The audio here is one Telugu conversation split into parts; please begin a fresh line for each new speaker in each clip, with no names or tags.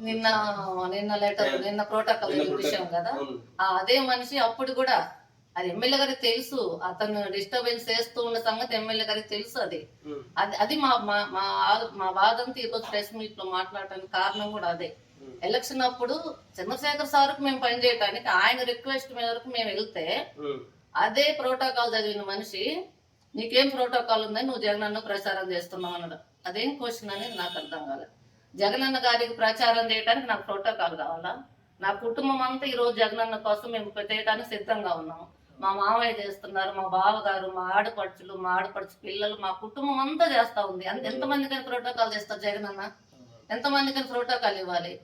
నిన్న నిన్న లెటర్ నిన్న ప్రోటోకాల్ విషయం కదా. అదే మనిషి అప్పుడు కూడా అది ఎమ్మెల్యే గారికి తెలుసు, అతను డిస్టర్బెన్స్ చేస్తూ ఉన్న సంగతి ఎమ్మెల్యే గారికి తెలుసు. అది అది అది మా మా మా బాధంతా ఈరోజు ప్రెస్ మీట్ లో మాట్లాడటానికి కారణం కూడా అదే. ఎలక్షన్ అప్పుడు చంద్రశేఖర్ సార్కు మేము పనిచేయటానికి ఆయన రిక్వెస్ట్ మేరకు మేము వెళ్తే అదే ప్రోటోకాల్ చదివిన మనిషి నీకేం ప్రోటోకాల్ ఉందని నువ్వు జగనన్న ప్రచారం చేస్తున్నావు అన్నాడు. అదేం క్వశ్చన్ అనేది నాకు అర్థం కాలేదు. జగనన్న గారికి ప్రచారం చేయడానికి నాకు ప్రోటోకాల్ కావాలా? నా కుటుంబం అంతా ఈరోజు జగనన్న కోసం మేము చేయడానికి సిద్ధంగా ఉన్నాము. మా మామయ్య చేస్తున్నారు, మా బావగారు, మా ఆడపడుచు పిల్లలు, మా కుటుంబం అంతా చేస్తా ఉంది. ఎంతమందికైనా ప్రోటోకాల్ చేస్తారు జగనన్న? ఎంతమందికైనా ప్రోటోకాల్ ఇవ్వాలి?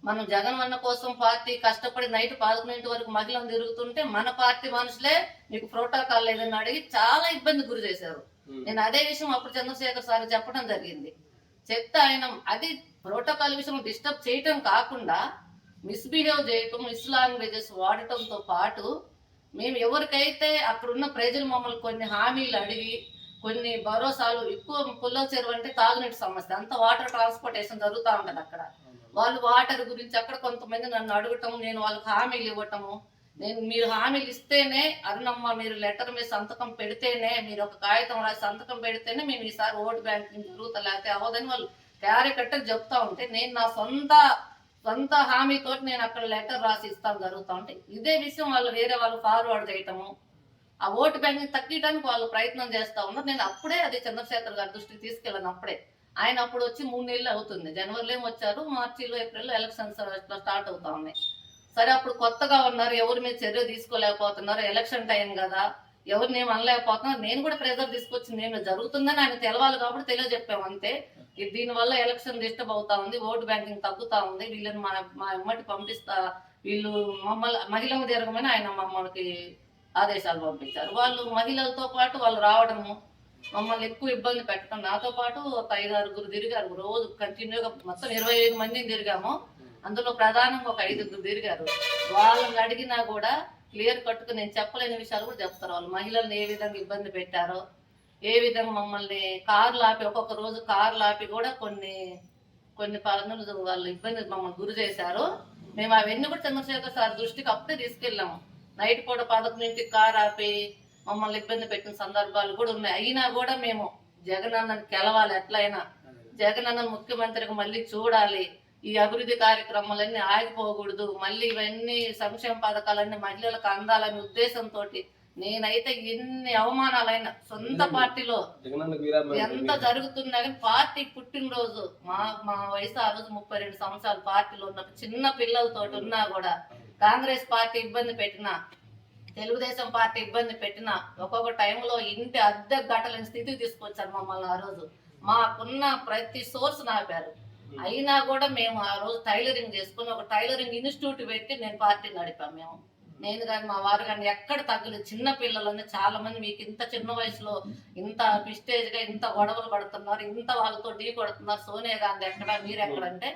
మనం జగనన్న కోసం పార్టీ కష్టపడి నైట్ 11 వరకు మహిళలు తిరుగుతుంటే మన పార్టీ మనుషులే మీకు ప్రోటోకాల్ లేదని అడిగి చాలా ఇబ్బంది గురి చేశారు. నేను అదే విషయం అప్పుడు చంద్రశేఖర్ సార్ చెప్పడం జరిగింది. చెప్తే ఆయన అది ప్రోటోకాల్ విషయం డిస్టర్బ్ చేయటం కాకుండా మిస్బిహేవ్ చేయటం, మిస్ లాంగ్వేజెస్ వాడటంతో పాటు మేము ఎవరికైతే అక్కడున్న ప్రజలు మమ్మల్ని కొన్ని హామీలు అడిగి కొన్ని భరోసాలు, ఎక్కువ పుల్లల చెరువు అంటే తాగునీటి సమస్య, అంత వాటర్ ట్రాన్స్పోర్టేషన్ జరుగుతూ ఉంటది అక్కడ. వాళ్ళు వాటర్ గురించి అక్కడ కొంతమంది నన్ను అడగటం, నేను వాళ్ళకి హామీలు ఇవ్వటము. మీరు హామీలు ఇస్తేనే అరుణమ్మ, మీరు లెటర్ మీద సంతకం పెడితేనే, మీరు ఒక కాగితం రాసి సంతకం పెడితేనే మేము ఈసారి ఓటు బ్యాంకింగ్ జరుగుతా, లేకపోతే అవ్వదని వాళ్ళు క్యారెక్టర్ చెప్తా ఉంటే నేను నా సొంత హామీతో నేను అక్కడ లెటర్ రాసి ఇస్తాను జరుగుతూ ఉంటే ఇదే విషయం వాళ్ళు వేరే వాళ్ళు ఫార్వర్డ్ చేయటము, ఆ ఓటు బ్యాంకింగ్ తగ్గించడానికి వాళ్ళు ప్రయత్నం చేస్తా ఉన్నారు. నేను అప్పుడే అది చంద్రశేఖర్ గారి దృష్టికి తీసుకెళ్ళాను. అప్పుడే ఆయన అప్పుడు వచ్చి 3 నెలలు అవుతుంది. జనవరిలో వచ్చారు, మార్చిలో ఏప్రిల్లో ఎలక్షన్స్ స్టార్ట్ అవుతా ఉన్నాయి. సరే అప్పుడు కొత్తగా ఉన్నారు, ఎవరి మీద చర్య తీసుకోలేకపోతున్నారు, ఎలక్షన్ టైం కదా, ఎవరిని ఏం అనలేకపోతున్నారు. నేను కూడా ప్రెజర్ తీసుకొచ్చి నేను జరుగుతుందని ఆయన తెలవాలి కాబట్టి తెలియజెప్పాము అంతే. దీనివల్ల ఎలక్షన్ డిస్టర్బ్ అవుతా ఉంది, ఓటు బ్యాంకింగ్ తగ్గుతా ఉంది, వీళ్ళని మా ఎమ్మటి పంపిస్తా, వీళ్ళు మహిళలు తిరగమని ఆయన మమ్మల్ని ఆదేశాలు పంపించారు. వాళ్ళు మహిళలతో పాటు వాళ్ళు రావడము, మమ్మల్ని ఎక్కువ ఇబ్బంది పెట్టడం, నాతో పాటు ఒక 5-6 తిరిగారు రోజు కంటిన్యూగా. మొత్తం 25 మందిని తిరిగాము, అందులో ప్రధానంగా ఒక 5 తిరిగారు. వాళ్ళని అడిగినా కూడా క్లియర్ కట్టుకు నేను చెప్పలేని విషయాలు కూడా చెప్తారు. వాళ్ళు మహిళల్ని ఏ విధంగా ఇబ్బంది పెట్టారో, ఏ విధంగా మమ్మల్ని కార్లు ఆపి, ఒక్కొక్క రోజు కార్లు ఆపి కూడా కొన్ని పనులు వాళ్ళు ఇబ్బంది మమ్మల్ని గురి చేశారు. మేము అవన్నీ కూడా చంద్రశేఖర్ సార్ దృష్టికి అప్పుడే తీసుకెళ్ళాము. నైట్ పూట 11ంటికి కార్ ఆపి మమ్మల్ని ఇబ్బంది పెట్టిన సందర్భాలు కూడా ఉన్నాయి. అయినా కూడా మేము జగనన్నని గెలవాలి, ఎట్లయినా జగనన్నను ముఖ్యమంత్రిగా మళ్ళీ చూడాలి, ఈ అభివృద్ధి కార్యక్రమాలన్నీ ఆగిపోకూడదు, మళ్ళీ ఇవన్నీ సంక్షేమ పథకాలన్నీ మహిళలకు అందాలనే ఉద్దేశంతో నేనైతే ఎన్ని అవమానాలైనా సొంత పార్టీలో ఎంత జరుగుతున్నా కానీ పార్టీ పుట్టినరోజు మా వయసు ఆ రోజు 32 సంవత్సరాలు పార్టీలో ఉన్నప్పుడు చిన్న పిల్లలతో ఉన్నా కూడా కాంగ్రెస్ పార్టీ ఇబ్బంది పెట్టినా, తెలుగుదేశం పార్టీ ఇబ్బంది పెట్టినా, ఒక్కొక్క టైంలో ఇంటి అద్దె గట్టలేని స్థితికి తీసుకొచ్చారు మమ్మల్ని. ఆ రోజు మాకున్న ప్రతి సోర్స్ నాపారు. అయినా కూడా మేము ఆ రోజు టైలరింగ్ చేసుకుని ఒక టైలరింగ్ ఇన్స్టిట్యూట్ పెట్టి నేను పార్టీ నడిపాము. నేను కానీ మా వారు కానీ ఎక్కడ తగ్గలేదు. చిన్న పిల్లలని చాలా మంది, మీకు ఇంత చిన్న వయసులో ఇంత ప్రిస్టేజ్గా ఇంత గొడవలు పడుతున్నారు, ఇంత వాళ్ళతో ఢీ కొడుతున్నారు, సోనియా గాంధీ ఎక్కడ, మీరెక్కడంటే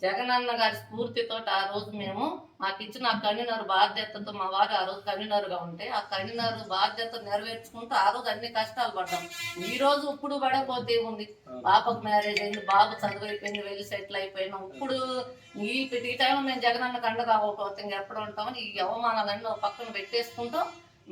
జగనన్న గారి స్ఫూర్తితో ఆ రోజు మేము మాకు ఇచ్చిన ఆ కన్వీనర్ బాధ్యతతో, మా వారు ఆ రోజు కన్వీనర్గా ఉంటే ఆ కన్వీనర్ బాధ్యత నెరవేర్చుకుంటూ ఆ రోజు అన్ని కష్టాలు పడ్డాం. ఈ రోజు ఇప్పుడు పడకపోతే ఉంది, పాపకు మ్యారేజ్ అయింది, బాబు చదువు అయిపోయింది, వెళ్ళి సెటిల్ అయిపోయినాం. ఇప్పుడు ఈ టైంలో మేము జగనన్న కండ కాకపోతే ఇంకెప్పుడు ఉంటామని ఈ అవమానాలన్నీ పక్కన పెట్టేసుకుంటూ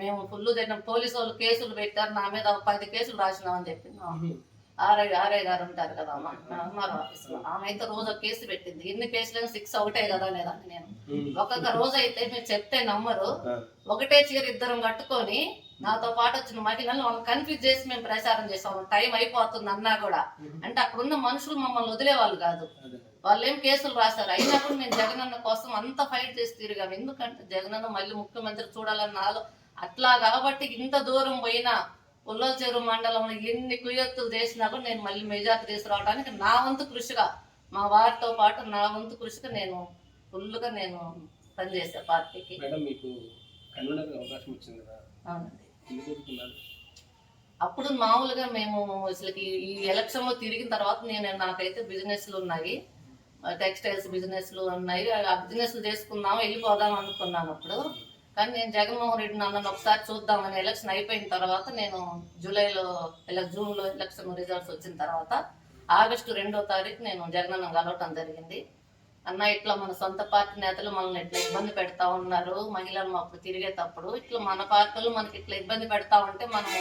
మేము ఫుల్ తిన్నాం. పోలీసు వాళ్ళు కేసులు పెట్టారు, నా మీద 10 కేసులు రాసినామని చెప్పింది ఆర్ఐ గారు ఉంటారు కదా ఎంఆర్ఓ ఆఫీస్లో, ఆమె అయితే రోజు ఒక కేసు పెట్టింది. ఎన్ని కేసులు 6 ఒకటే కదా లేదంటే నేను ఒక్కొక్క రోజు అయితే మీరు చెప్తే నమ్మరు, ఒకటే చీర 2 కట్టుకొని నాతో పాటు వచ్చిన మహిళలు వాళ్ళని కన్ఫ్యూజ్ చేసి మేము ప్రచారం చేసాము. టైం అయిపోతుంది అన్నా కూడా, అంటే అక్కడున్న మనుషులు మమ్మల్ని వదిలేవాళ్ళు కాదు. వాళ్ళు ఏం కేసులు రాశారు, అయినప్పుడు మేము జగనన్న కోసం అంత ఫైట్ చేసి తిరిగాము. ఎందుకంటే జగనన్న మళ్ళీ ముఖ్యమంత్రి చూడాలన్న అట్లా కాబట్టి ఇంత దూరం పోయినా పుల్లల చెరువు మండలంలో ఎన్ని కుయత్తులు చేసినా కూడా నేను మళ్ళీ మెజార్టీ తీసుకురావడానికి నా వంతు కృషిగా, మా వారితో పాటు నా వంతు కృషిగా నేను ఫుల్గా నేను పనిచేసా పార్టీకి. అప్పుడు మామూలుగా మేము అసలుకి ఈ ఎలక్షన్లో తిరిగిన తర్వాత నాకైతే బిజినెస్లు ఉన్నాయి, టెక్స్టైల్స్ బిజినెస్లు ఉన్నాయి, ఆ బిజినెస్లు చేసుకుందాము వెళ్ళిపోదాం అనుకున్నాను అప్పుడు. కానీ నేను జగన్మోహన్ రెడ్డి నన్ను ఒకసారి చూద్దామని ఎలక్షన్ అయిపోయిన తర్వాత, నేను జూన్లో ఎలక్షన్ రిజల్ట్స్ వచ్చిన తర్వాత ఆగస్టు 2వ తారీఖు నేను జగనన్న కలవటం జరిగింది. అన్న ఇట్లా మన సొంత పార్టీ నేతలు మనల్ని ఇట్లా ఇబ్బంది పెడతా ఉన్నారు, మహిళలు అప్పుడు తిరిగేటప్పుడు ఇట్లా మన పార్టీలు మనకి ఇట్లా ఇబ్బంది పెడతా ఉంటే మనం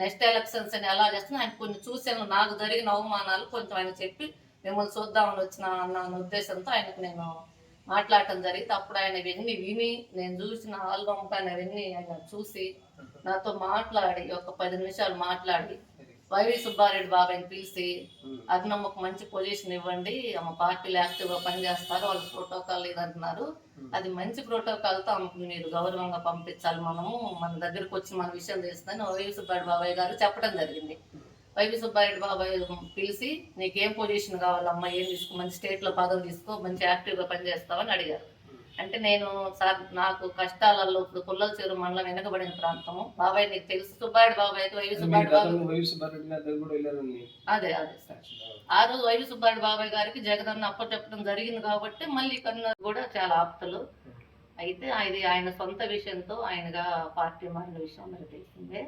నెక్స్ట్ ఎలక్షన్స్ అని ఎలా చేస్తున్నా ఆయన కొన్ని చూసాను, నాకు జరిగిన అవమానాలు కొంచెం ఆయన చెప్పి మిమ్మల్ని చూద్దామని వచ్చిన అన్న ఉద్దేశంతో ఆయనకు నేను మాట్లాడటం జరిగింది. అప్పుడు ఆయన ఇవన్నీ విని, నేను చూసిన ఆల్బమ్ కానీ అవన్నీ ఆయన చూసి నాతో మాట్లాడి ఒక 10 నిమిషాలు మాట్లాడి వైవి సుబ్బారెడ్డి బాబాయ్ని పిలిచి అభినమ్మకు మంచి పొజిషన్ ఇవ్వండి, ఆమె పార్టీలు యాక్టివ్గా పనిచేస్తారు, వాళ్ళు ప్రోటోకాల్ ఇదంటున్నారు, అది మంచి ప్రోటోకాల్తో ఆమెకు మీరు గౌరవంగా పంపించాలి, మనము మన దగ్గరకు వచ్చి మన విషయం తెలుస్తుందని వైవి సుబ్బారెడ్డి బాబాయ్ గారు చెప్పడం జరిగింది. వైవి సుబ్బారెడ్డి బాబాయ్ పిలిచి నీకేం పొజిషన్ కావాలమ్మా, ఏం తీసుకో, మంచి స్టేట్లో పదవి తీసుకో, మంచి యాక్టివ్గా పనిచేస్తావని అడిగారు. అంటే నేను సార్ నాకు కష్టాలలో ఇప్పుడు పుల్లల చెరువు మండలం వెనకబడిన ప్రాంతము, బాబాయ్ నీకు తెలుసు సుబ్బారెడ్డి బాబాయ్ వైవి సుబ్బారెడ్డి అదే సార్. ఆ రోజు వైవి సుబ్బారెడ్డి బాబాయ్ గారికి జగనన్న అప్ప చెప్పడం జరిగింది కాబట్టి మళ్ళీ కన్నా కూడా చాలా ఆప్తలు. అయితే అది ఆయన సొంత విషయంతో ఆయనగా పార్టీ మారిన విషయం మనకు తెలిసిందే.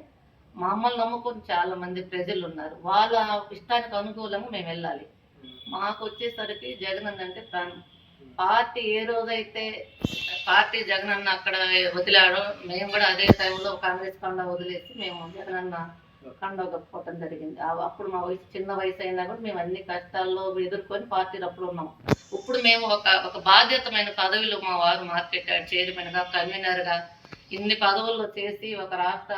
మమ్మల్ని నమ్ముకొని చాలా మంది ప్రజలు ఉన్నారు, వాళ్ళ ఇష్టానికి అనుకూలంగా మేము వెళ్ళాలి. మాకు వచ్చేసరికి జగనన్న అంటే ప్రాణం. పార్టీ ఏ రోజైతే పార్టీ జగనన్న అక్కడ వదిలాడో మేము కూడా అదే టైంలో కాంగ్రెస్ కండ వదిలేసి మేము జగనన్న కండ కప్పుకోవటం జరిగింది. అప్పుడు మా వయసు చిన్న వయసు అయినా కూడా మేము అన్ని కష్టాల్లో ఎదుర్కొని పార్టీలు అప్పుడు ఉన్నాం. ఇప్పుడు మేము ఒక బాధ్యతమైన పదవిలో మా వారు మార్కెట్ యార్డ్ చైర్మన్గా, కన్వీనర్గా ఇన్ని పదవుల్లో చేసి ఒక రాష్ట్ర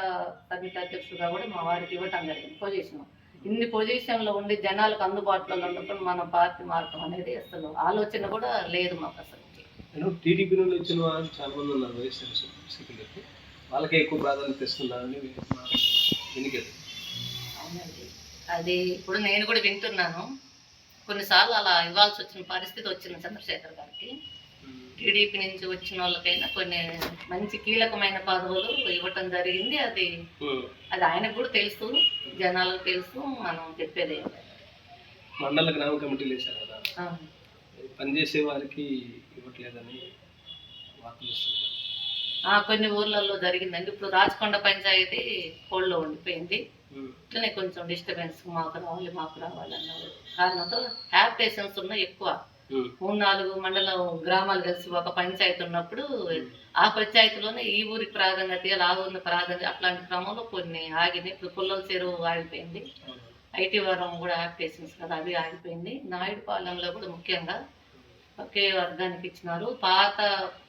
సమితి అధ్యక్షుడుగా కూడా మా వారికి ఇవ్వటం జరిగింది పొజిషన్. ఇన్ని పొజిషన్లో ఉండి జనాలకు అందుబాటులో ఉన్నప్పుడు మన పార్టీ మార్గం అనేది అసలు ఆలోచన కూడా లేదు మాకు అసలు.
టీడీపీ నుండి వచ్చిన వాళ్ళు చాలా మంది ఉన్నారు వైఎస్ఆర్సీపీకి, వాళ్ళకే ఎక్కువ ప్రాధాన్యత ఇస్తున్నారని వినికింది.
అవునండి, అది ఇప్పుడు నేను కూడా వింటున్నాను. కొన్నిసార్లు అలా ఇవ్వాల్సి వచ్చిన పరిస్థితి వచ్చింది చంద్రశేఖర్ గారికి. టీడీపీ నుంచి వచ్చిన వాళ్ళకైనా కొన్ని మంచి కీలకమైన పదవులు ఇవ్వటం జరిగింది. అది ఆయనకు కూడా తెలుసు, జనాలకు తెలుసు, మనం చెప్పేది
మండల గ్రామ కమిటీలు వేశారు కదా, పనిచేసే వారికి ఇవ్వట్లేదని
కొన్ని ఊర్లలో జరిగిందండి. ఇప్పుడు రాచకొండ పంచాయతీ కోళ్ళలో ఉండిపోయింది. ఇట్లనే కొంచెం డిస్టర్బెన్స్, మాకు రావాలి అన్న కారణంతో హ్యాబిటేషన్స్ ఉన్నాయి ఎక్కువ. 3-4 మండల గ్రామాలు కలిసి ఒక పంచాయతీ ఉన్నప్పుడు ఆ పంచాయతీలోనే ఈ ఊరికి ప్రాధాన్యత, ఆ ఊరిని ప్రాధాన్యత, అట్లాంటి క్రమంలో కొన్ని ఆగినాయి. ఇప్పుడు పుల్లల చెరువు ఆగిపోయింది, ఐటీవరం కూడా హ్యాబిటేషన్స్ కదా, అవి ఆగిపోయింది. నాయుడుపాలెంలో కూడా ముఖ్యంగా ఒకే వర్గానికి ఇచ్చినారు. పాత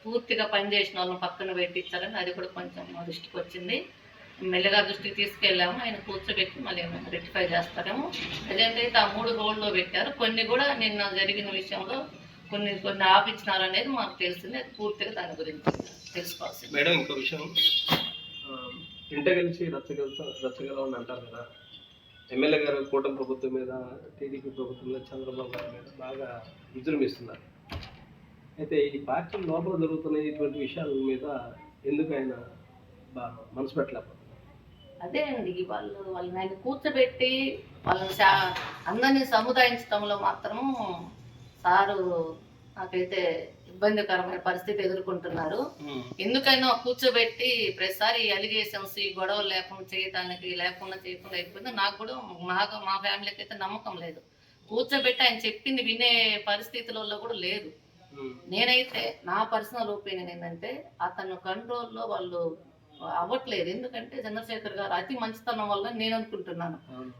పూర్తిగా పనిచేసిన వాళ్ళని పక్కన పెట్టించాలని అది కూడా కొంచెం మా దృష్టికి వచ్చింది. మెల్లగా దృష్టికి తీసుకెళ్ళాము, ఆయన కూర్చోబెట్టి మళ్ళీ ఏమైనా రెక్టిఫై చేస్తారేమో. ప్రజెంట్ అయితే ఆ 3 హోల్డ్లో పెట్టారు. కొన్ని కూడా నిన్న జరిగిన విషయంలో కొన్ని ఆపించినారు అనేది మాకు తెలిసింది. అది పూర్తిగా దాని గురించి తెలుసుకోవాల్సింది.
మేడం, ఇంకో విషయం, ఇంట కలిసి రచ్చగలవని అంటారు కదా, ఎమ్మెల్యే గారు కూటమి ప్రభుత్వం మీద, టీడీపీ ప్రభుత్వం మీద, చంద్రబాబు గారి మీద బాగా విజృంభిస్తున్నారు. అయితే ఈ పార్టీ లోపల జరుగుతున్న ఇటువంటి విషయాల మీద ఎందుకు ఆయన బాగా మనసు పెట్టలేకపోతున్నారు?
అదే అండి, వాళ్ళని ఆయన కూర్చోబెట్టి వాళ్ళని అందరినీ సముదాయించడంలో మాత్రము సారు నాకైతే ఇబ్బందికరమైన పరిస్థితి ఎదుర్కొంటున్నారు. ఎందుకైనా కూర్చోబెట్టి ప్రతిసారి అలిగేషన్స్, ఈ గొడవలు లేకుండా చేయకుండా అయిపోయింది. నాకు కూడా మా ఫ్యామిలీకి అయితే నమ్మకం లేదు. కూర్చోబెట్టి ఆయన చెప్పింది వినే పరిస్థితులలో కూడా లేదు. నేనైతే నా పర్సనల్ ఒపీనియన్ ఏంటంటే అతను కంట్రోల్లో వాళ్ళు అవ్వట్లేదు. ఎందుకంటే చంద్రశేఖర్ గారు అతి మంచితనం వల్ల నేను అనుకుంటున్నాను.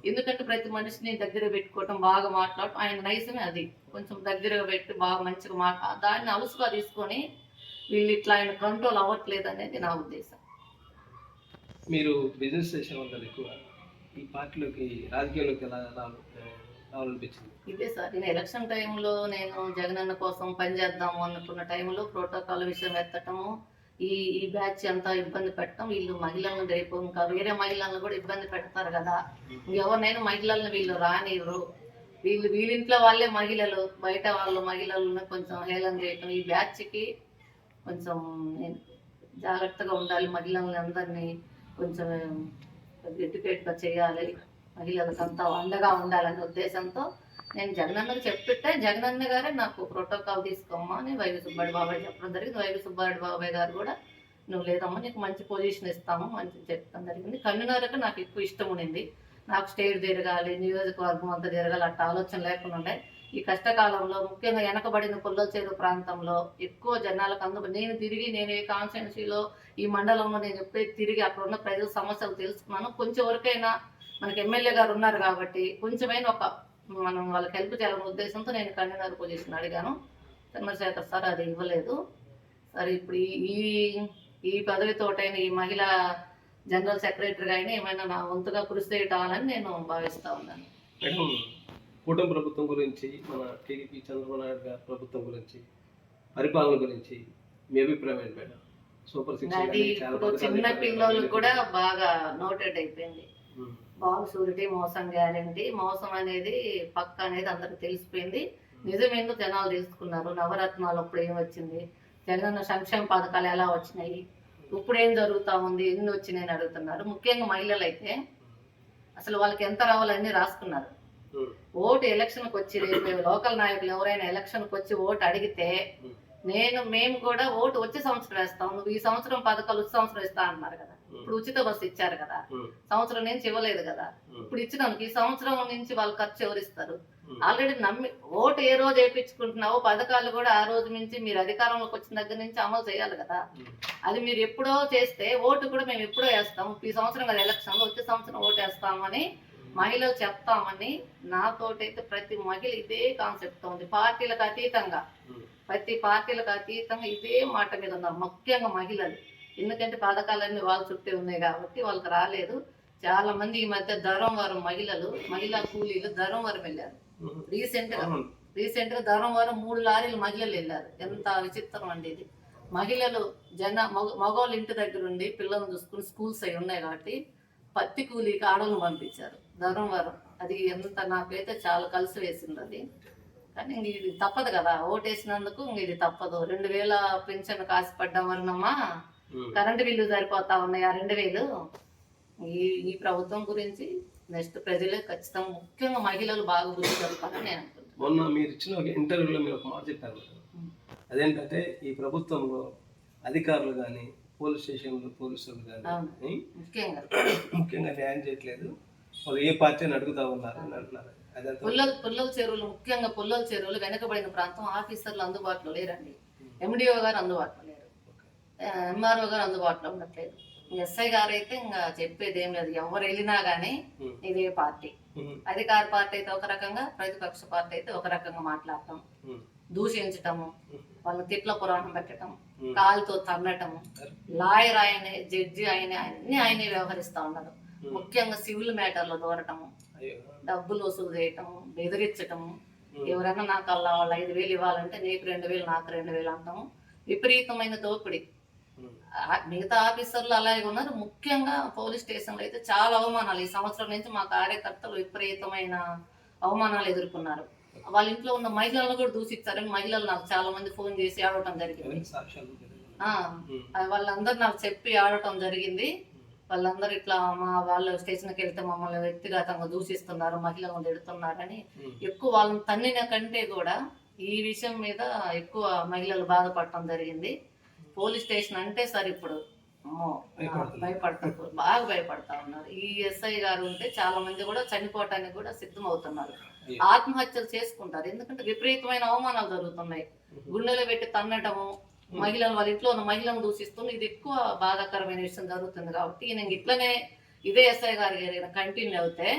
ఎందుకంటే ప్రతి మనిషిని దగ్గర పెట్టుకోవటం, బాగా మాట్లాడటం ఆయన నైజమే. అది కొంచెం దగ్గరగా పెట్టి బాగా మంచిగా దాన్ని అలుసుగా తీసుకొని వీళ్ళు ఇట్లా ఆయన కంట్రోల్ అవ్వట్లేదు అనేది నా ఉద్దేశం.
మీరు బిజినెస్ చేసే వాళ్ళు ఎక్కువ ఈ పార్టీలోకి, రాజకీయాల్లోకి ఎలా రావాలనిపించింది?
ఇదే సార్, నేను ఎలక్షన్ టైంలో నేను జగనన్న కోసం పనిచేద్దాము అనుకున్న టైంలో ప్రోటోకాల్ విషయం ఎత్తటము, ఈ బ్యాచ్ అంతా ఇబ్బంది పెట్టడం, వీళ్ళు మహిళలను రేపు ఇంకా వేరే మహిళలను కూడా ఇబ్బంది పెడతారు కదా, ఎవరినైనా మహిళలను వీళ్ళు రానివ్వరు, వీళ్ళింట్లో వాళ్ళే మహిళలు, బయట వాళ్ళ మహిళలను కొంచెం హేళన చేయటం, ఈ బ్యాచ్కి కొంచెం జాగ్రత్తగా ఉండాలి, మహిళల్ని అందరినీ కొంచెం ఎడ్యుకేట్గా చేయాలి, మహిళలకంతా అండగా ఉండాలనే ఉద్దేశంతో నేను జగనన్నకు చెప్పితే జగనన్న గారే నాకు ప్రోటోకాల్ తీసుకోమ్మా అని వైవి సుబ్బారెడ్డి బాబాయ్ చెప్పడం జరిగింది. వైవి సుబ్బారెడ్డి బాబాయ్ గారు కూడా నువ్వు లేదమ్మా నీకు మంచి పొజిషన్ ఇస్తాము మంచి చెప్పడం జరిగింది. కన్వీనర్గా నాకు ఎక్కువ ఇష్టం ఉండింది. నాకు స్టేట్ తిరగాలి, నియోజకవర్గం అంతా తిరగాలి అట్లా ఆలోచన లేకుండా ఉండే. ఈ కష్టకాలంలో ముఖ్యంగా వెనకబడిన పుల్లల చెరువు ప్రాంతంలో ఎక్కువ జనాలకు నేను తిరిగి నేను ఏ కాన్స్టిట్యున్సీలో ఈ మండలంలో నేను ఎప్పుడైతే తిరిగి అక్కడ ఉన్న ప్రజల సమస్యలు తెలుసుకున్నాను. కొంచెం వరకైనా మనకి ఎమ్మెల్యే గారు ఉన్నారు కాబట్టి కొంచెమైనా మనం వాళ్ళకి హెల్ప్ చేయాలనే ఉద్దేశంతో నేను కన్వీనర్ పొజిషన్ అడిగాను. చంద్రశేఖర్ సార్ అది ఇవ్వలేదు. సరే ఇప్పుడు ఈ ఈ పదవితోటైన ఈ మహిళా జనరల్ సెక్రటరీగా అయినా ఏమైనా నా వంతుగా కృషి చేయటాలని నేను భావిస్తా ఉన్నాను.
మేడం, కూటమి ప్రభుత్వం గురించి, మన టీడీపీ చంద్రబాబు నాయుడు గారి ప్రభుత్వం గురించి, పరిపాలన గురించి మీ అభిప్రాయం ఏంటి మేడం? సూపర్ సిక్స్
అది ఇప్పుడు చిన్న పిల్లలకు కూడా బాగా నోటెడ్ అయిపోయింది. బాగు షూరిటీ, మోసం గ్యారెంటీ. మోసం అనేది పక్క అనేది అందరికి తెలిసిపోయింది. నిజమేందో జనాలు తెలుసుకున్నారు. నవరత్నాలు అప్పుడు ఏం వచ్చింది, జగన్ సంక్షేమ పథకాలు ఎలా వచ్చినాయి, ఇప్పుడు ఏం జరుగుతా ఉంది, ఎన్ని వచ్చినాయని అడుగుతున్నారు. ముఖ్యంగా మహిళలు అయితే అసలు వాళ్ళకి ఎంత రావాలని రాసుకున్నారు. ఓటు ఎలక్షన్కి వచ్చి రేపు లోకల్ నాయకులు ఎవరైనా ఎలక్షన్కి వచ్చి ఓటు అడిగితే మేము కూడా ఓటు వచ్చే సంవత్సరం వేస్తాం, నువ్వు ఈ సంవత్సరం పథకాలు వచ్చే సంవత్సరం ఇస్తా అన్నారు కదా. ఇప్పుడు ఉచిత బస్సు ఇచ్చారు కదా, సంవత్సరం నుంచి ఇవ్వలేదు కదా. ఇప్పుడు ఇచ్చినానికి ఈ సంవత్సరం నుంచి వాళ్ళు ఖర్చు ఎవరిస్తారు? ఆల్రెడీ నమ్మి ఓటు ఏ రోజు వేయించుకుంటున్నావో పథకాలు కూడా ఆ రోజు నుంచి మీరు అధికారంలోకి వచ్చిన దగ్గర నుంచి అమలు చేయాలి కదా. అది మీరు ఎప్పుడో చేస్తే ఓటు కూడా మేము ఎప్పుడో వేస్తాం, ఈ సంవత్సరం కదా ఎలక్షన్లో, వచ్చే సంవత్సరం ఓటు వేస్తామని మహిళలు చెప్తామని. నాతోటైతే ప్రతి మహిళ ఇదే కాన్సెప్ట్ ఉంది. పార్టీలకు అతీతంగా, ప్రతి పార్టీలకు అతీతంగా ఇదే మాట మీద ఉన్నారు, ముఖ్యంగా మహిళలు. ఎందుకంటే పథకాలన్నీ వాళ్ళ చుట్టే ఉన్నాయి కాబట్టి వాళ్ళకి రాలేదు. చాలా మంది ఈ మధ్య ధర్మవరం మహిళా కూలీలు ధర్మవరం వెళ్ళారు. రీసెంట్ గా ధర్మవరం 3 లారీలు మహిళలు వెళ్ళారు. ఎంత విచిత్రం అండి ఇది. మహిళలు మగవాళ్ళ ఇంటి దగ్గర ఉండి పిల్లలను చూసుకుని స్కూల్స్ అవి ఉన్నాయి కాబట్టి పత్తి కూలీకి ఆడలను పంపించారు ధర్మవరం. అది ఎంత నాకైతే చాలా కలిసి వేసింది అది. కానీ ఇంక ఇది తప్పదు కదా, ఓటేసినందుకు ఇంక ఇది తప్పదు. 2000 పింఛన్ కాసిపడ్డం వలనమ్మా కరెంటు బిల్లు సరిపోతా ఉన్నాయి ఆ 2000. ఈ ప్రభుత్వం గురించి నెక్స్ట్ ప్రజలే ఖచ్చితంగా, ముఖ్యంగా మహిళలు బాగా బుద్ధి జరుపుతారని నేను అనుకుంటున్నాను.
మొన్న మీరు ఇచ్చిన ఒక ఇంటర్వ్యూలో మీరు ఒక మాట చెప్పారు. అదేంటంటే ఈ ప్రభుత్వంలో అధికారులు కానీ, పోలీస్ స్టేషన్లు పోలీసులు కానీ ముఖ్యంగా న్యాయం చేయట్లేదు, వాళ్ళు ఏ పార్టీని అడుగుతా ఉన్నారు అని అంటున్నారు.
పుల్లల చెరువులు, ముఖ్యంగా పుల్లల చెరువులు వెనకబడిన ప్రాంతం. ఆఫీసర్లు అందుబాటులో లేరండి. ఎండిఓ గారు అందుబాటులో లేరు, ఎంఆర్ఓ గారు అందుబాటులో ఉండట్లేదు. ఎస్ఐ గారు అయితే ఇంకా చెప్పేది ఏం లేదు. ఎవరు వెళ్ళినా గానీ ఇదే పార్టీ. అధికార పార్టీ అయితే ఒక రకంగా, ప్రతిపక్ష పార్టీ అయితే ఒక రకంగా మాట్లాడటం, దూషించటము, వాళ్ళని తిట్ల పురాణం పెట్టడం, కాలుతో తన్నటము, లాయర్ ఆయనే, జడ్జి ఆయనే, అన్ని ఆయనే వ్యవహరిస్తా ఉన్నారు. ముఖ్యంగా సివిల్ మ్యాటర్లో దూరటము, డబ్బులు వసూలు చేయటము, బెదిరించటము. ఎవరైనా నాకు అలా వాళ్ళు 5000 ఇవ్వాలంటే నీకు 2000, నాకు 2000 అంటాము. విపరీతమైన దోపిడీ. మిగతా ఆఫీసర్లు అలాగే ఉన్నారు. ముఖ్యంగా పోలీస్ స్టేషన్లో అయితే చాలా అవమానాలు. ఈ సంవత్సరం నుంచి మా కార్యకర్తలు విపరీతమైన అవమానాలు ఎదుర్కొన్నారు. వాళ్ళ ఇంట్లో ఉన్న మహిళలను కూడా దూషించారని మహిళలు నాకు చాలా మంది ఫోన్ చేసి ఆడటం జరిగింది. వాళ్ళందరూ నాకు చెప్పి ఆడటం జరిగింది. వాళ్ళందరూ ఇట్లా వాళ్ళు స్టేషన్కి వెళ్తే మమ్మల్ని వ్యక్తిగతంగా దూషిస్తున్నారు, మహిళలను తిడుతున్నారని. ఎక్కువ వాళ్ళని తన్నిన కంటే కూడా ఈ విషయం మీద ఎక్కువ మహిళలు బాధపడటం జరిగింది. పోలీస్ స్టేషన్ అంటే సార్ ఇప్పుడు భయపడతారు, బాగా భయపడతా ఉన్నారు. ఈ ఎస్ఐ గారు ఉంటే చాలా మంది కూడా చనిపోవటానికి కూడా సిద్ధం అవుతున్నారు, ఆత్మహత్యలు చేసుకుంటారు. ఎందుకంటే విపరీతమైన అవమానాలు జరుగుతున్నాయి. గుండెలో పెట్టి తన్నటము, మహిళలు వాళ్ళ ఇంట్లో ఉన్న మహిళలను దూషిస్తుంది. ఇది ఎక్కువ బాధాకరమైన విషయం జరుగుతుంది కాబట్టి నేను ఇట్లనే ఇదే ఎస్ఐ గారి కంటిన్యూ అవుతే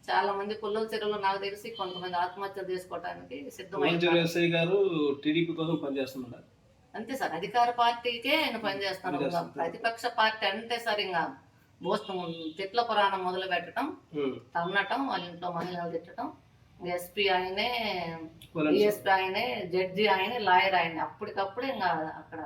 చాలా మంది పుల్లల చెరువులో నాకు తెలిసి కొంతమంది ఆత్మహత్యలు చేసుకోవడానికి
సిద్ధమవుతున్నారు.
అంతే సార్, అధికార పార్టీకే ఆయన పనిచేస్తున్నారు. ప్రతిపక్ష పార్టీ అంటే సార్ ఇంకా తిట్ల పురాణం మొదలు పెట్టడం, తన్నటం, వాళ్ళ ఇంట్లో మహిళలు తిట్టడం. ఎస్పీ ఆయనే, డిఎస్పీ ఆయనే, జడ్జి ఆయనే, లాయర్ ఆయనే. అప్పటికప్పుడే ఇంకా అక్కడ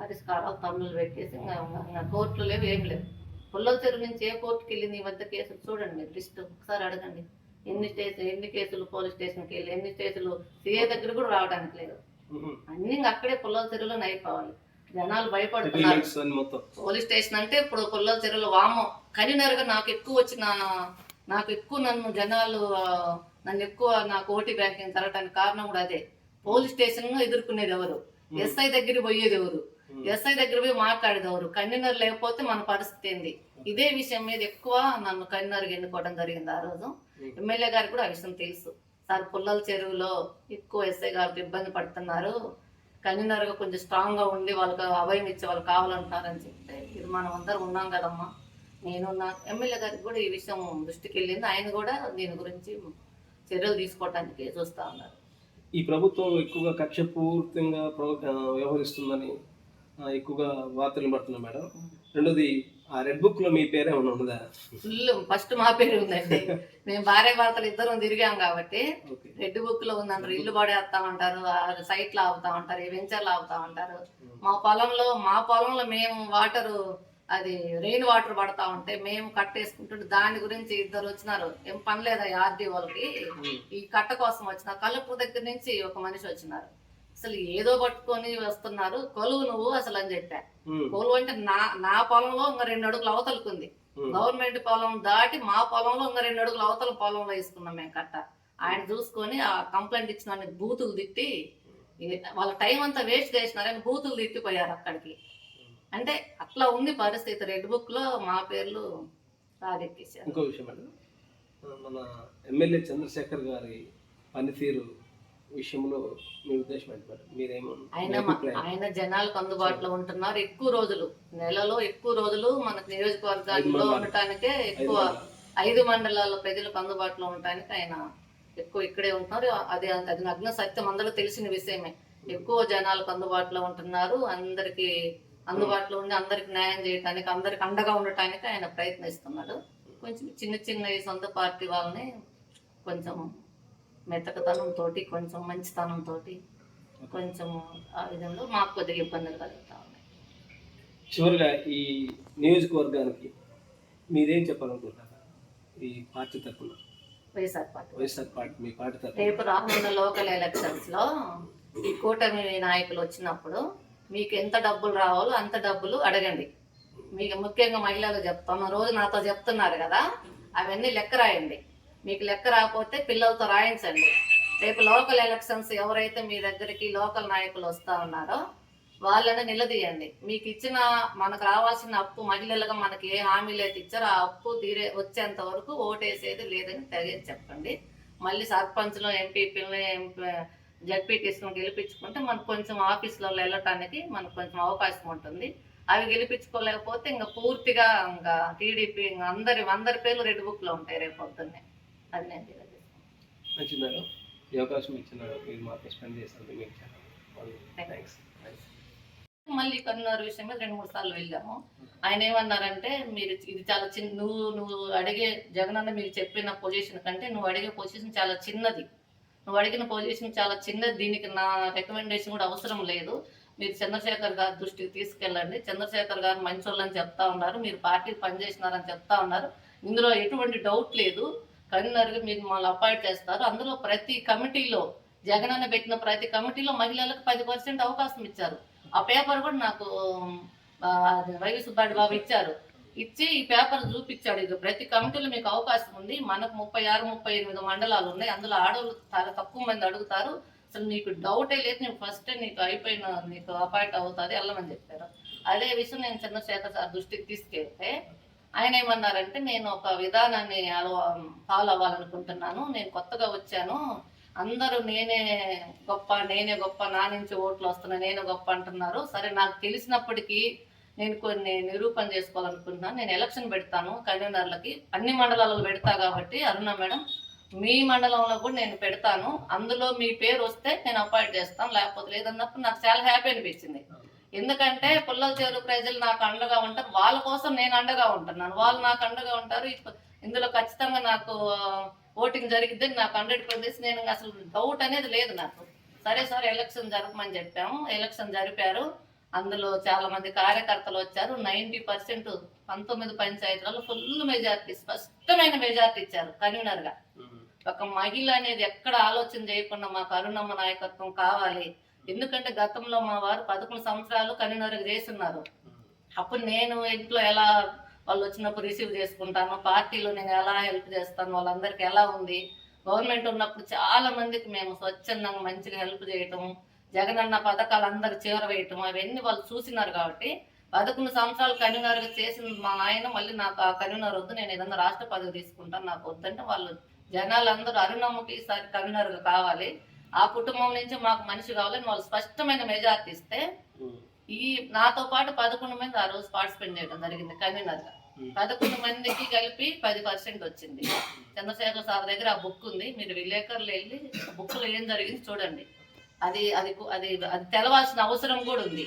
పరిష్కారాలు తమ్ముళ్ళు పెట్టేసి ఇంకా కోర్టులు లేవు, ఏం లేవు. పుల్లల చెరువు నుంచి ఏ కోర్టుకి వెళ్ళింది ఈ మధ్య కేసులు చూడండి మీరు, లిస్ట్ ఒకసారి అడగండి. ఎన్ని కేసులు పోలీస్ స్టేషన్కి వెళ్ళి, ఎన్ని కేసులు సిఏ దగ్గర కూడా రావడానికి లేదు. అన్ని అక్కడే పుల్లల చెరువులో అయిపోవాలి. జనాలు భయపడుతున్నారు. పోలీస్ స్టేషన్ అంటే ఇప్పుడు పుల్లల చెరువులో వామో కన్వీనర్గా నాకు ఎక్కువ నన్ను జనాలు నాకు ఓటీ బ్యాంకింగ్ జరగడానికి కారణం కూడా అదే. పోలీస్ స్టేషన్ ఎదుర్కొనేది ఎవరు, ఎస్ఐ దగ్గర పోయేది ఎవరు, ఎస్ఐ దగ్గర పోయి మాట్లాడేది ఎవరు, కన్వీనర్ లేకపోతే మన పరిస్థితి ఏంది. ఇదే విషయం మీద ఎక్కువ నన్ను కన్వీనర్గా ఎన్నుకోవడం జరిగింది. ఆ రోజు ఎమ్మెల్యే గారికి కూడా ఆ విషయం తెలుసు. సార్ పుల్లల చెరువులో ఎక్కువ ఎస్ఐ గారికి ఇబ్బంది పడుతున్నారు, కన్వీనర్గా కొంచెం స్ట్రాంగ్గా ఉండి వాళ్ళకి అభయం ఇచ్చే వాళ్ళు కావాలంటున్నారని చెప్తే, ఇది మనం అందరం ఉన్నాం కదమ్మా, నేనున్నా. ఎమ్మెల్యే గారికి కూడా ఈ విషయం దృష్టికి వెళ్ళింది, ఆయన కూడా దీని గురించి చర్యలు తీసుకోవడానికి చూస్తూ ఉన్నారు.
ఈ ప్రభుత్వం ఎక్కువగా కక్షపూర్తంగా వ్యవహరిస్తుందని ఎక్కువగా వార్తలు పడుతున్నాం మేడం. రెండోది, ఆ రెడ్ బుక్ లో మీ పేరే ఉన్నదా?
ఫుల్ ఫస్ట్ మా పేరు ఉందండి. మేము భార్య భర్తలు ఇద్దరం తిరిగాం కాబట్టి రెడ్ బుక్ లో ఉందంటారు. ఇల్లు పడేస్తా ఉంటారు, సైట్లు ఆపుతా ఉంటారు, వెంచర్లు ఆపుతా ఉంటారు. మా పొలంలో మేము వాటరు, అది రెయిన్ వాటర్ పడతా ఉంటే మేము కట్టేసుకుంటుంటే దాని గురించి ఇద్దరు వచ్చినారు. ఏం పని లేదా ఆర్డీ వాళ్ళకి, ఈ కట్ట కోసం వచ్చినారు. కలెక్టర్ దగ్గర నుంచి ఒక మనిషి వచ్చినారు. అసలు ఏదో పట్టుకొని వస్తున్నారు, కొలువు నువ్వు అసలు అని చెప్పా. కొలువు అంటే నా పొలంలో ఇంకా 2 అడుగులు అవతలుకుంది. గవర్నమెంట్ పొలం దాటి మా పొలంలో ఇంకా 2 అడుగులు అవతల పొలంలో వేసుకున్నాం మేము కట్ట. ఆయన చూసుకొని ఆ కంప్లైంట్ ఇచ్చిన బూతులు తిట్టి, వాళ్ళ టైం అంతా వేస్ట్ చేసినారని బూతులు తిట్టిపోయారు అక్కడికి. అంటే అట్లా ఉంది పరిస్థితి. రెడ్ బుక్ లో మా పేర్లు రాజెక్కించారు.
ఇంకో విషయం మేడం, మన ఎమ్మెల్యే చంద్రశేఖర్ గారి పనితీరు విషయంలో మీ ఉద్దేశం ఏంటి మేడం? మీరేమో
ఆయన జనాలకు అందుబాటులో ఉంటున్నారు. ఎక్కువ రోజులు, నెలలో ఎక్కువ రోజులు మనకు నియోజకవర్గాల్లో ఉండటానికే ఎక్కువ 5 మండలాల ప్రజలకు అందుబాటులో ఉండటానికి ఆయన ఎక్కువ ఇక్కడే ఉంటున్నారు. అది నగ్న సత్యం, అందరూ తెలిసిన విషయమే. ఎక్కువ జనాలకు అందుబాటులో ఉంటున్నారు. అందరికి అందుబాటులో ఉండి అందరికి న్యాయం చేయడానికి, అందరికి అండగా ఉండటానికి ఆయన ప్రయత్నిస్తున్నాడు. కొంచెం చిన్న ఈ సొంత పార్టీ వాళ్ళని కొంచెం మెత్తకతనంతో, కొంచెం మంచితనంతో, కొంచెం ఆ విధంలో మాకు కొద్దిగా ఇబ్బందులు కలుగుతా ఉన్నాయి.
చివరిగా ఈ నియోజకవర్గానికి మీరేం చెప్పాలనుకుంటున్నారు ఈ పార్టీ తరఫున?
వైఎస్ఆర్
పార్టీ మీ పార్టీ తరఫున
రేపు రానున్న లోకల్ ఎలక్షన్స్ లో ఈ కూటమి నాయకులు వచ్చినప్పుడు మీకు ఎంత డబ్బులు రావాలో అంత డబ్బులు అడగండి. మీకు ముఖ్యంగా మహిళలు చెప్తాను, రోజు నాతో చెప్తున్నారు కదా, అవన్నీ లెక్క రాయండి. మీకు లెక్క రాకపోతే పిల్లలతో రాయించండి. రేపు లోకల్ ఎలక్షన్స్ ఎవరైతే మీ దగ్గరికి లోకల్ నాయకులు వస్తా ఉన్నారో వాళ్ళని నిలదీయండి. మీకు ఇచ్చిన, మనకు రావాల్సిన అప్పు, మహిళలుగా మనకి ఏ హామీలు అయితే ఇచ్చారో ఆ అప్పు వచ్చేంత వరకు ఓటేసేది లేదని తెగేసి చెప్పండి. మళ్ళీ సర్పంచ్లో, ఎంపీపీలని, జడ్పీటీసీలను గెలిపించుకుంటే మనకు కొంచెం ఆఫీసులలో వెళ్ళటానికి మనకు కొంచెం అవకాశం ఉంటుంది. అవి గెలిపించుకోలేకపోతే ఇంకా పూర్తిగా ఇంకా టీడీపీ అందరి పేర్లు రెడ్ బుక్ లో ఉంటాయి రేపు పొద్దున్నే. అది నేను తెలియజేస్తాను.
మంచిది మేడం, ఈ అవకాశం ఇచ్చిన మీరు మాతో స్పెండ్ చేసినందుకు మీకు థాంక్స్.
మళ్ళీ కన్వీనర్ విషయం మీద 2-3 సార్లు వెళ్ళాము. ఆయన ఏమన్నారంటే, మీరు ఇది చాలా చిన్న, నువ్వు అడిగే జగనన్న మీరు చెప్పిన పొజిషన్ కంటే నువ్వు అడిగే పొజిషన్ చాలా చిన్నది, నువ్వు అడిగిన పొజిషన్ చాలా చిన్నది, దీనికి నా రికమెండేషన్ కూడా అవసరం లేదు, మీరు చంద్రశేఖర్ గారి దృష్టికి తీసుకెళ్ళండి, చంద్రశేఖర్ గారు మంచోళ్ళని చెప్తా ఉన్నారు, మీరు పార్టీకి పనిచేసినారని చెప్తా ఉన్నారు, ఇందులో ఎటువంటి డౌట్ లేదు, కన్వీనర్గా మీరు మమ్మల్ని అపాయింట్ చేస్తారు, అందులో ప్రతి కమిటీలో జగనన్న పెట్టిన ప్రతి కమిటీలో మహిళలకు 10% అవకాశం ఇచ్చారు. ఆ పేపర్ కూడా నాకు వైవి సుబ్బారెడ్డి బాబు ఇచ్చారు. ఇచ్చి ఈ పేపర్ చూపించాడు, ఇది ప్రతి కమిటీలో మీకు అవకాశం ఉంది, మనకు 36-38 మండలాలు ఉన్నాయి, అందులో ఆడవాళ్ళు చాలా తక్కువ మంది అడుగుతారు, అసలు నీకు డౌటే లేదు, నీకు ఫస్ట్ నీకు నీకు అపాయింట్ అవుతుంది వెళ్ళమని చెప్పారు. అదే విషయం నేను చంద్రశేఖర్ సార్ దృష్టికి తీసుకెళ్తే ఆయన ఏమన్నారంటే, నేను ఒక విధానాన్ని ఫాలో అవ్వాలనుకుంటున్నాను, నేను కొత్తగా వచ్చాను, అందరూ నేనే గొప్ప, నా నుంచి ఓట్లు వస్తున్నాయి, నేను గొప్ప అంటున్నారు, సరే నాకు తెలిసినప్పటికీ నేను కొన్ని నిరూపణ చేసుకోవాలనుకుంటున్నాను, నేను ఎలక్షన్ పెడతాను కన్వీనర్లకి, అన్ని మండలాలలో పెడతా కాబట్టి అరుణ మేడం మీ మండలంలో కూడా నేను పెడతాను, అందులో మీ పేరు వస్తే నేను అపాయింట్ చేస్తాను, లేకపోతే లేదన్నప్పుడు నాకు చాలా హ్యాపీ అనిపించింది. ఎందుకంటే పుల్లల చెరువు ప్రజలు నాకు అండగా ఉంటారు, వాళ్ళ కోసం నేను అండగా ఉంటున్నాను, వాళ్ళు నాకు అండగా ఉంటారు, ఇందులో ఖచ్చితంగా నాకు ఓటింగ్ జరిగిద్ది నాకు 100%. నేను అసలు డౌట్ అనేది లేదు నాకు. సరే ఎలక్షన్ జరపమని చెప్పాము, ఎలక్షన్ జరిపారు, అందులో చాలా మంది కార్యకర్తలు వచ్చారు, 90% 19 పంచాయతీలలో ఫుల్ మెజార్టీ, స్పష్టమైన మెజార్టీ ఇచ్చారు కన్వీనర్గా. ఒక మహిళ అనేది ఎక్కడ ఆలోచన చేయకుండా మాకు అరుణమ్మ నాయకత్వం కావాలి, ఎందుకంటే గతంలో మా వారు 11 సంవత్సరాలు కన్వీనర్గా చేస్తున్నారు, అప్పుడు నేను ఇంట్లో ఎలా వాళ్ళు వచ్చినప్పుడు రిసీవ్ చేసుకుంటాను, పార్టీలో నేను ఎలా హెల్ప్ చేస్తాను, వాళ్ళందరికీ ఎలా ఉంది, గవర్నమెంట్ ఉన్నప్పుడు చాలా మందికి మేము స్వచ్ఛందంగా మంచిగా హెల్ప్ చేయటం, జగనన్న పథకాలు అందరు చేరవేయటం, అవన్నీ వాళ్ళు చూసినారు కాబట్టి 11 సంవత్సరాలు కన్వీనర్గా చేసిన మా ఆయన మళ్ళీ నాకు ఆ కన్వీనర్ వద్దు, నేను ఏదన్నా రాష్ట్ర పదవి తీసుకుంటాను, నాకు వద్దంటే వాళ్ళు జనాలందరూ అరుణమ్మకి ఈసారి కన్వీనర్గా కావాలి, ఆ కుటుంబం నుంచి మాకు మనిషి కావాలని వాళ్ళు స్పష్టమైన మెజార్టీ ఇస్తే ఈ నాతో పాటు 11 మంది ఆ రోజు పార్టిసిపేట్ చేయడం జరిగింది కన్వీనర్గా. 11 మందికి కలిపి 10% వచ్చింది. చంద్రశేఖర్ సార్ దగ్గర ఆ బుక్ ఉంది, మీరు విలేకరులు వెళ్ళి బుక్లో ఏం జరిగింది చూడండి. అది అది అది అది తెలవాల్సిన అవసరం కూడా ఉంది.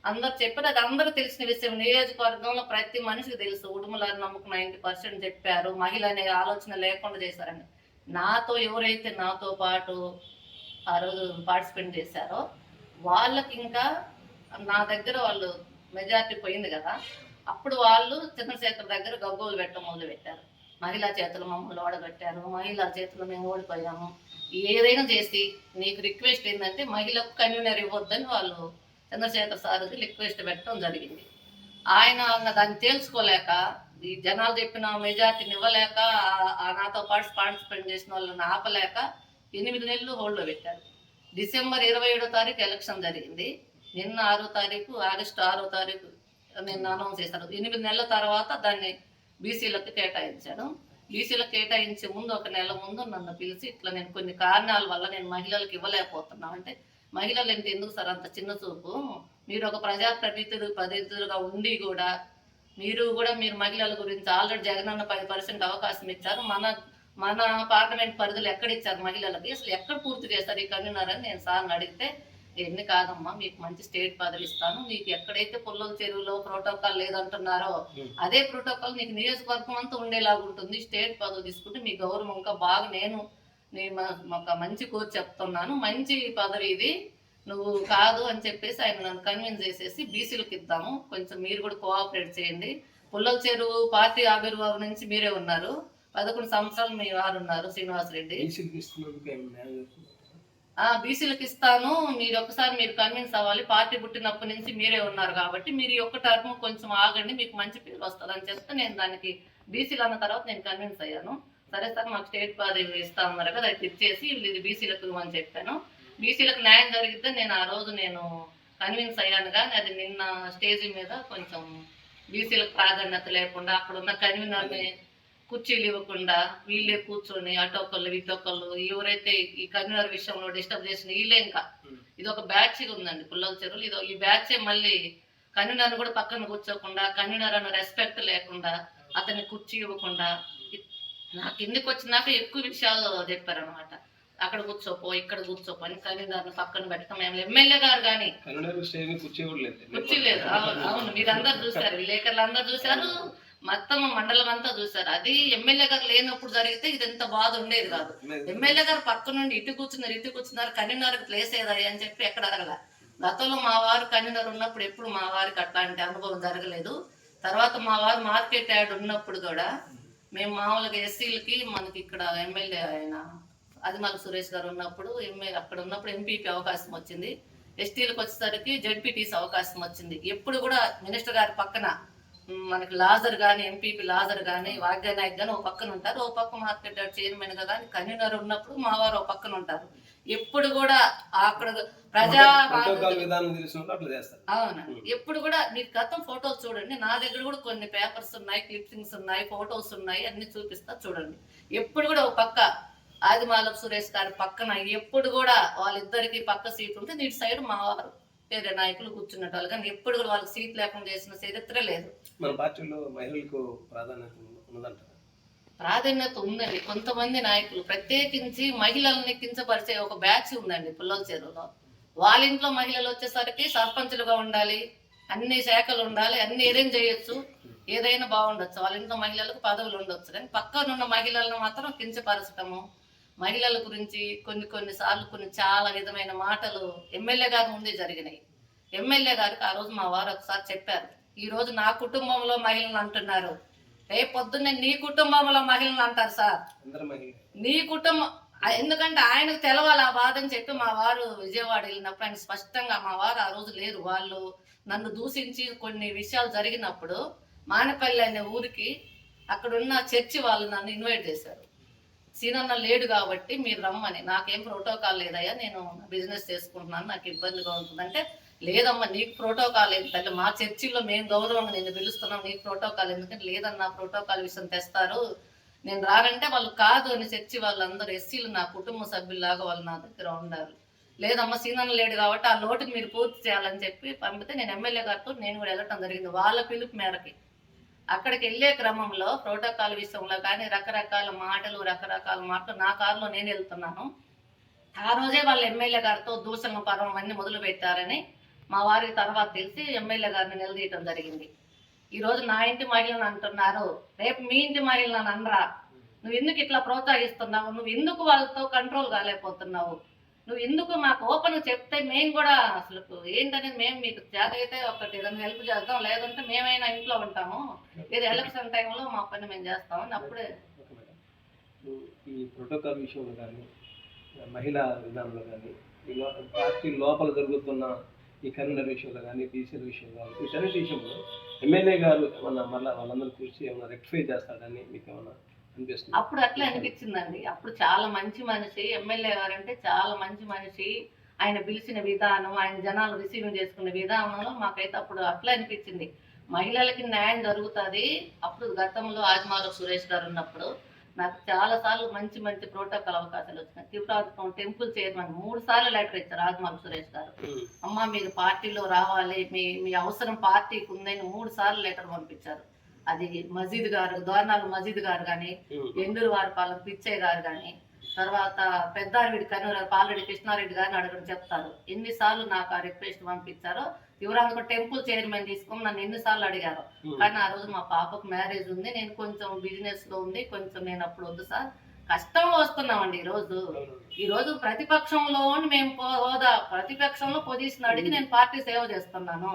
అందరు చెప్పారు, అది అందరూ తెలిసిన విషయం. నియోజకవర్గంలో ప్రతి మనిషికి తెలుసు. ఉడుమల నమ్మకం 90% చెప్పారు, మహిళ అనే ఆలోచన లేకుండా చేశారని. ఎవరైతే నాతో పాటు ఆ రోజు పార్టిసిపేట్ చేశారో వాళ్ళకి ఇంకా నా దగ్గర వాళ్ళు మెజారిటీ పోయింది కదా, అప్పుడు వాళ్ళు చంద్రశేఖర్ దగ్గర గగ్గోలు పెట్టడం మొదలు పెట్టారు. మహిళా చేతులు మమ్మల్ని ఓడగట్టారు, మహిళా చేతులు మేము ఓడిపోయాము, ఏదైనా చేసి నీకు రిక్వెస్ట్ ఏంటంటే మహిళకు కన్వీనర్ ఇవ్వద్దని వాళ్ళు చంద్రశేఖర్ సార్కి రిక్వెస్ట్ పెట్టడం జరిగింది. ఆయన దాన్ని తేల్చుకోలేక, ఈ జనాలు చెప్పిన మెజార్టీని ఇవ్వలేక, నాతో పాటు పార్టిసిపేట్ చేసిన వాళ్ళని ఆపలేక 8 నెలలు హోల్డ్లో పెట్టారు. డిసెంబర్ 27వ తారీఖు ఎలక్షన్ జరిగింది. నిన్న ఆగస్టు 6వ తారీఖు నిన్న అనౌన్స్ చేశారు. 8 నెలల తర్వాత దాన్ని బీసీలకు కేటాయించాడు. బీసీలకు కేటాయించే ముందు 1 నెల ముందు నన్ను పిలిచి, ఇట్లా నేను కొన్ని కారణాల వల్ల నేను మహిళలకు ఇవ్వలేకపోతున్నా అంటే, మహిళలు అంటే ఎందుకు సార్ అంత చిన్న చూపు, మీరు ఒక ప్రతినిధులుగా ఉండి కూడా మీరు మహిళల గురించి ఆల్రెడీ జగనన్న 10% అవకాశం ఇచ్చారు, మన పార్లమెంట్ పరిధిలో ఎక్కడ ఇచ్చారు మహిళలకి, అసలు ఎక్కడ పూర్తి చేస్తారు ఈ కన్వీనర్ అని నేను సార్ని అడిగితే, ఎన్ని కాదమ్మా మీకు మంచి స్టేట్ పదవి ఇస్తాను, నీకు ఎక్కడైతే పుల్లల చెరువులో ప్రోటోకాల్ లేదంటున్నారో అదే ప్రోటోకాల్ నీకు నియోజకవర్గం అంతా ఉండేలాగా ఉంటుంది, స్టేట్ పదవి తీసుకుంటే మీ గౌరవం ఇంకా బాగా నేను ఒక మంచి కోర్టు చెప్తున్నాను, మంచి పదవి ఇది, నువ్వు కాదు అని చెప్పేసి ఆయన నన్ను కన్విన్స్ చేసేసి బీసీలకు ఇద్దాము, కొంచెం మీరు కూడా కోఆపరేట్ చేయండి, పుల్లల చెరువు పార్టీ ఆవిర్భావం నుంచి మీరే ఉన్నారు, 11 సంవత్సరాలు మీ వారు ఉన్నారు శ్రీనివాసరెడ్డి, బీసీలకు ఇస్తాను, మీరు కన్విన్స్ అవ్వాలి, పార్టీ పుట్టినప్పటి నుంచి మీరే ఉన్నారు కాబట్టి మీరు ఒక్క టర్మ్ కొంచెం ఆగండి, మీకు మంచి పేరు వస్తుంది అని చెప్తే నేను దానికి బీసీలు అన్న తర్వాత నేను కన్విన్స్ అయ్యాను. సరే సార్ మాకు స్టేట్ పదవి ఇస్తా ఉన్నారు కదా, అది ఇచ్చేసి ఇది బీసీలకు అని చెప్పాను. బీసీలకు న్యాయం జరిగితే నేను ఆ రోజు కన్విన్స్ అయ్యాను, కానీ అది నిన్న స్టేజ్ మీద కొంచెం బీసీలకు ప్రాధాన్యత లేకుండా, అక్కడ ఉన్న కన్వీనర్ని కుర్చీలు ఇవ్వకుండా వీళ్ళే కూర్చొని అటొకళ్ళు ఇటొకళ్ళు, ఎవరైతే ఈ కన్వీనర్ విషయంలో డిస్టర్బ్ చేసిన వీళ్ళే, ఇంకా ఇది ఒక బ్యాచ్ ఉందండి పుల్లల చెరువులు, ఈ బ్యాచే మళ్ళీ కన్వీనర్ కూడా పక్కన కూర్చోకుండా, కన్వీనర్ అన్న రెస్పెక్ట్ లేకుండా, అతన్ని కుర్చీ ఇవ్వకుండా, నా కిందికి వచ్చినాక ఎక్కువ విషయాలు చెప్పారనమాట. అక్కడ కూర్చోపో ఇక్కడ కూర్చోపో అని కన్వీనర్ పక్కన పెట్టడం. ఎమ్మెల్యే గారు కానీ కుర్చీ లేదు. అవును, మీరందరూ చూశారు, విలేకరులు అందరూ చూశారు, మొత్తం మండలం అంతా చూశారు. అది ఎమ్మెల్యే గారు లేనప్పుడు జరిగితే ఇది ఎంత బాధ ఉండేది కాదు. ఎమ్మెల్యే గారు పక్క నుండి ఇటు కూర్చున్నారు, కన్వీనర్ ప్లేస్ ఏదాయి అని చెప్పి ఎక్కడ అడగల. గతంలో మా వారు కన్వీనర్ ఉన్నప్పుడు ఎప్పుడు మా వారికి అట్లాంటి అనుభవం జరగలేదు. తర్వాత మా వారు మార్కెట్ యార్డ్ ఉన్నప్పుడు కూడా మేము మామూలుగా ఎస్సీలకి మనకి ఇక్కడ ఎమ్మెల్యే ఆయన ఆదిమూలపు సురేష్ గారు ఉన్నప్పుడు అక్కడ ఉన్నప్పుడు ఎంపీపీ అవకాశం వచ్చింది, ఎస్టీలకు వచ్చేసరికి జెడ్పీటీసీ అవకాశం వచ్చింది. ఎప్పుడు కూడా మినిస్టర్ గారి పక్కన మనకి లాజర్ కానీ ఎంపీపీ లాజర్ కానీ వాగ్య నాయక్ కానీ ఓ పక్కన ఉంటారు, ఓ పక్క మార్కెట్ యార్డ్ చైర్మన్ గా కానీ కన్వీనర్ ఉన్నప్పుడు మా వారు ఓ పక్కన ఉంటారు. ఎప్పుడు కూడా అక్కడ అవునా, ఎప్పుడు కూడా మీరు గతం ఫోటోలు చూడండి, నా దగ్గర కూడా కొన్ని పేపర్స్ ఉన్నాయి, క్లిప్పింగ్స్ ఉన్నాయి, ఫోటోస్ ఉన్నాయి, అన్ని చూపిస్తా చూడండి. ఎప్పుడు కూడా ఒక పక్క ఆదిమూలపు సురేష్ గారి పక్కన ఎప్పుడు కూడా వాళ్ళిద్దరికి పక్క సీట్ ఉంటే నీటి సైడ్ మా వారు వేరే నాయకులు కూర్చున్నట్టు వాళ్ళు, కానీ ఎప్పుడు కూడా వాళ్ళకి సీట్ లేకుండా చేసిన చరిత్ర లేదు.
మన పార్టీలో మహిళలకు
ప్రాధాన్యత ఉందండి. కొంతమంది నాయకులు ప్రత్యేకించి మహిళల్ని కించపరిచే ఒక బ్యాచ్ ఉందండి పుల్లల చెరువులో. వాళ్ళ ఇంట్లో మహిళలు వచ్చేసరికి సర్పంచులుగా ఉండాలి, అన్ని శాఖలు ఉండాలి, అన్ని అరేంజ్ చేయొచ్చు, ఏదైనా బాగుండొచ్చు, వాళ్ళ ఇంట్లో మహిళలకు పదవులు ఉండొచ్చు, కానీ పక్కనున్న మహిళలను మాత్రం కించపరచటము, మహిళల గురించి కొన్ని చాలా విధమైన మాటలు ఎమ్మెల్యే గారి ముందే జరిగినాయి. ఎమ్మెల్యే గారికి ఆ రోజు మా వారు ఒకసారి చెప్పారు, ఈ రోజు నా కుటుంబంలో మహిళలు అంటున్నారు, రేపు పొద్దున్నే నీ కుటుంబంలో మహిళలు అంటారు సార్, నీ కుటుంబం, ఎందుకంటే ఆయనకు తెలవాలి ఆ బాధ అని చెప్పి మా వారు విజయవాడ వెళ్ళినప్పుడు ఆయన స్పష్టంగా, మా వారు ఆ రోజు లేరు, వాళ్ళు నన్ను దూషించి కొన్ని విషయాలు జరిగినప్పుడు మానపల్లి అనే ఊరికి అక్కడున్న చర్చి వాళ్ళు నన్ను ఇన్వైట్ చేశారు. సీనన్న లేడు కాబట్టి మీరు రమ్మని, నాకేం ప్రోటోకాల్ లేదయ్యా, నేను బిజినెస్ చేసుకుంటున్నాను, నాకు ఇబ్బందిగా ఉంటుందంటే, లేదమ్మా నీకు ప్రోటోకాల్ ఏంటంటే మా చర్చిలో మేము గౌరవంగా నిన్ను పిలుస్తున్నాం, నీకు ప్రోటోకాల్ ఎందుకంటే, లేదన్నా ప్రోటోకాల్ విషయం తెస్తారు, నేను రానంటే వాళ్ళు కాదు అని చర్చి వాళ్ళందరూ ఎస్సీలు నా కుటుంబ సభ్యుల్లాగా వాళ్ళు నా దగ్గర ఉండారు. లేదమ్మా సీనన్న లేడు కాబట్టి ఆ లోటుని మీరు పూర్తి చేయాలని చెప్పి పంపితే నేను ఎమ్మెల్యే గారితో నేను కూడా వెళ్ళటం జరిగింది వాళ్ళ పిలుపు మేరకి. అక్కడికి వెళ్ళే క్రమంలో ప్రోటోకాల్ విషయంలో కానీ రకరకాల మాటలు నా కారులో నేను వెళ్తున్నాను. ఆ రోజే వాళ్ళ ఎమ్మెల్యే గారితో దూషణ పర్వం అన్ని మొదలు పెట్టారని మా వారికి తర్వాత తెలిసి ఎమ్మెల్యే గారిని నిలదీయటం జరిగింది. ఈ రోజు నా ఇంటి మహిళను అంటున్నారు, రేపు మీ ఇంటి మహిళను అనరా, నువ్వు ఎందుకు ఇట్లా ప్రోత్సహిస్తున్నావు, నువ్వు ఎందుకు వాళ్ళతో కంట్రోల్ కాలేకపోతున్నావు, నువ్వు ఎందుకు మాకు ఓపెన్ చెప్తే మేము కూడా అసలు ఏంటనేది మేము మీకు చేత అయితే ఒకటి ఏదైనా హెల్ప్ చేద్దాం, లేదంటే మేమైనా ఇంట్లో ఉంటాము, ఏదో ఎలక్షన్ టైంలో మా పని మేము చేస్తామని అప్పుడే.
ఈ ప్రోటోకాల్ విషయంలో కానీ మహిళా విధానంలో కానీ పార్టీ లోపల జరుగుతున్న ఈ కన్వీనర్ విషయంలో కానీ బీసీల విషయంలో కానీ వీటన్నిటి విషయంలో ఎమ్మెల్యే గారు ఏమన్నా మళ్ళీ వాళ్ళందరూ కూర్చి ఏమన్నా రెక్టిఫై చేస్తాడని మీకు ఏమన్నా అనిపిస్తుంది?
అప్పుడు అట్లా అనిపించిందండి. అప్పుడు చాలా మంచి మనిషి ఎమ్మెల్యే గారు అంటే, చాలా మంచి మనిషి. ఆయన పిలిచిన విధానం, ఆయన జనాలు రిసీవ్ చేసుకునే విధానంలో మాకైతే అప్పుడు అట్లా అనిపించింది, మహిళలకి న్యాయం జరుగుతుంది. అప్పుడు గతంలో ఆదిమాల సురేష్ గారు ఉన్నప్పుడు నాకు చాలా సార్లు మంచి మంచి ప్రోటోకాల్ అవకాశాలు వచ్చినాయి. త్రిపురావతి టెంపుల్ చైర్మన్ 3 సార్లు లెటర్ ఇచ్చారు ఆదిమాల సురేష్ గారు. అమ్మ మీరు పార్టీలో రావాలి, మీ అవసరం పార్టీకి ఉందని 3 సార్లు లెటర్ పంపించారు. అది మజీద్ గారు, దోర్నాలు మజీద్ గారు కానీ, ఎండూరు వారిపాలెం పిచ్చయ్య గారు కానీ, తర్వాత పెద్దారెడ్డి కన్వీనర్ పాలరెడ్డి కృష్ణారెడ్డి గారిని అడగడం చెప్తారు. ఎన్నిసార్లు నాకు ఆ రిక్వెస్ట్ పంపించారో. యువరాంధ్ర టెంపుల్ చైర్మన్ తీసుకొని నన్ను ఎన్నిసార్లు అడిగారు. కానీ ఆ రోజు మా పాపకు మ్యారేజ్ ఉంది, నేను కొంచెం బిజినెస్ లో ఉంది, కొంచెం నేను అప్పుడు వద్దు సార్, కష్టంలో వస్తున్నామండి. ఈ రోజు ప్రతిపక్షంలో మేము ప్రతిపక్షంలో పొజిషన్ అడిగి నేను పార్టీ సేవ చేస్తున్నాను.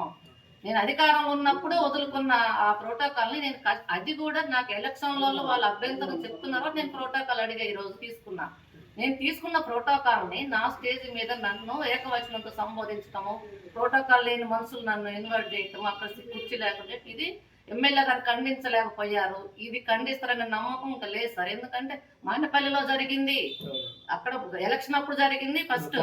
నేను అధికారంలో ఉన్నప్పుడు వదులుకున్న ఆ ప్రోటోకాల్ని నేను అది కూడా నాకు ఎలక్షన్లలో వాళ్ళు అభ్యంతరం చెప్తున్నారో నేను ప్రోటోకాల్ అడిగా ఈ రోజు తీసుకున్నా. నేను తీసుకున్న ప్రోటోకాల్ని నా స్టేజ్ మీద నన్ను ఏకవచనంతో సంబోధించటము, ప్రోటోకాల్ లేని మనుషులు నన్ను ఇన్వైట్ చేయటం, అక్కడ కుర్చీ లేకుండా, ఇది ఎమ్మెల్యే గారు ఖండించలేకపోయారు. ఇది ఖండిస్తారనే నమ్మకం ఇంకా లేదు సార్. ఎందుకంటే మానేపల్లిలో జరిగింది, అక్కడ ఎలక్షన్ అప్పుడు జరిగింది ఫస్ట్,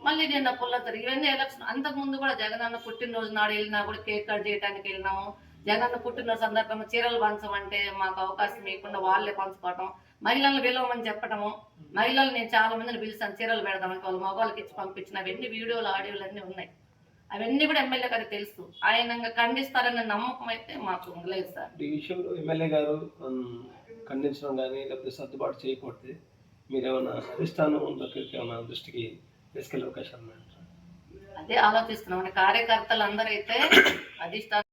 మళ్ళీ నిన్న పుల్లతరు, ఇవన్నీ ఎలక్షన్. అంతకు ముందు కూడా జగనన్న పుట్టినరోజు నాడు వెళ్ళినా కూడా కేక్ కట్ చేయడానికి వెళ్ళినాము. జగనన్న పుట్టినరోజు సందర్భంగా చీరలు పంచమంటే మాకు అవకాశం ఇవ్వకుండా వాళ్ళే పంచుకోవటం, మహిళలను పిలవమని చెప్పటము, మహిళలు నేను చాలా మందిని పిలిచాను చీరలు పెడదామని, వాళ్ళు మగవాళ్ళకి ఇచ్చి పంపించిన అవన్నీ వీడియోలు ఆడియోలు అన్నీ ఉన్నాయి. అవన్నీ కూడా ఎమ్మెల్యే గారికి తెలుసు. ఆయన ఖండిస్తారనే నమ్మకం అయితే మాకు లేదు సార్.
ఈ విషయంలో ఎమ్మెల్యే గారు ఖండించడం కానీ లేకపోతే సర్దుబాటు చేయకపోతే మీరేమన్నా అధిష్టానం దగ్గరికి ఏమైనా దృష్టికి తీసుకెళ్లే అవకాశాలు ఉన్నాయంటారా?
అదే ఆలోచిస్తున్నాం. కార్యకర్తలు అందరూ అయితే అధిష్టానం